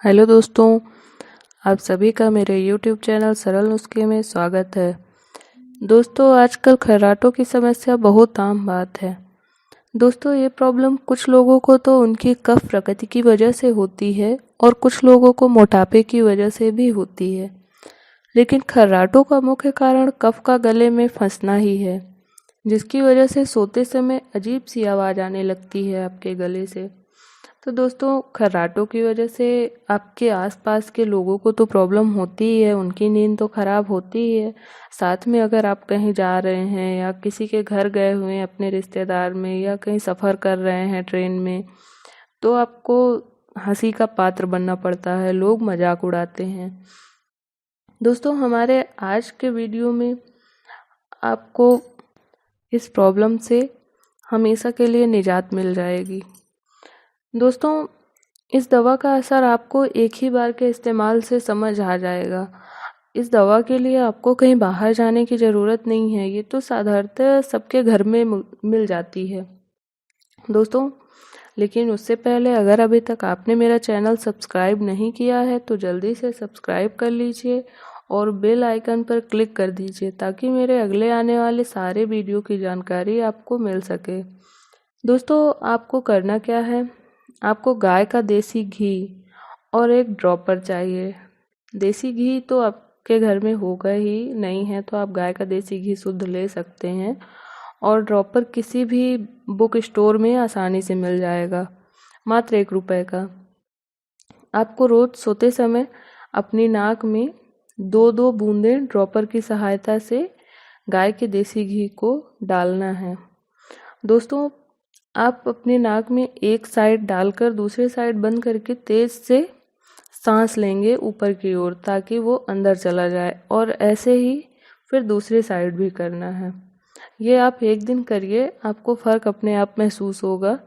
Hello दोस्तों, आप सभी का मेरे YouTube चैनल सरल नुस्खे में स्वागत है। दोस्तों, आजकल खर्राटों की समस्या बहुत आम बात है। दोस्तों, ये प्रॉब्लम कुछ लोगों को तो उनकी कफ प्रकृति की वजह से होती है और कुछ लोगों को मोटापे की वजह से भी होती है। लेकिन खर्राटों का मुख्य कारण कफ का गले में फंसना ही है, जिसकी वजह से सोते समय अजीब सी आवाज़ आने लगती है आपके गले से। तो दोस्तों, खर्राटों की वजह से आपके आसपास के लोगों को तो प्रॉब्लम होती ही है, उनकी नींद तो खराब होती ही है। साथ में अगर आप कहीं जा रहे हैं या किसी के घर गए हुए हैं अपने रिश्तेदार में या कहीं सफ़र कर रहे हैं ट्रेन में, तो आपको हंसी का पात्र बनना पड़ता है, लोग मजाक उड़ाते हैं। दोस्तों, हमारे आज के वीडियो में आपको इस प्रॉब्लम से हमेशा के लिए निजात मिल जाएगी। दोस्तों, इस दवा का असर आपको एक ही बार के इस्तेमाल से समझ आ जाएगा। इस दवा के लिए आपको कहीं बाहर जाने की ज़रूरत नहीं है, ये तो साधारणतः सबके घर में मिल जाती है। दोस्तों, लेकिन उससे पहले अगर अभी तक आपने मेरा चैनल सब्सक्राइब नहीं किया है तो जल्दी से सब्सक्राइब कर लीजिए और बेल आइकन पर क्लिक कर दीजिए ताकि मेरे अगले आने वाले सारे वीडियो की जानकारी आपको मिल सके। दोस्तों, आपको करना क्या है, आपको गाय का देसी घी और एक ड्रॉपर चाहिए। देसी घी तो आपके घर में होगा ही, नहीं है तो आप गाय का देसी घी शुद्ध ले सकते हैं। और ड्रॉपर किसी भी बुक स्टोर में आसानी से मिल जाएगा, मात्र 1 रुपए का। आपको रोज़ सोते समय अपनी नाक में 2-2 बूंदें ड्रॉपर की सहायता से गाय के देसी घी को डालना है। दोस्तों, आप अपने नाक में एक साइड डालकर दूसरे साइड बंद करके तेज़ से सांस लेंगे ऊपर की ओर ताकि वो अंदर चला जाए, और ऐसे ही फिर दूसरी साइड भी करना है। ये आप 1 दिन करिए, आपको फ़र्क अपने आप महसूस होगा।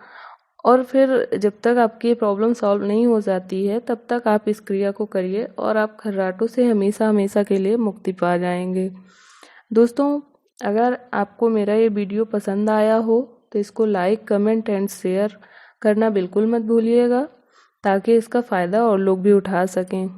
और फिर जब तक आपकी ये प्रॉब्लम सॉल्व नहीं हो जाती है तब तक आप इस क्रिया को करिए और आप खर्राटों से हमेशा हमेशा के लिए मुक्ति पा जाएंगे। दोस्तों, अगर आपको मेरा ये वीडियो पसंद आया हो तो इसको लाइक, कमेंट एंड शेयर करना बिल्कुल मत भूलिएगा ताकि इसका फ़ायदा और लोग भी उठा सकें।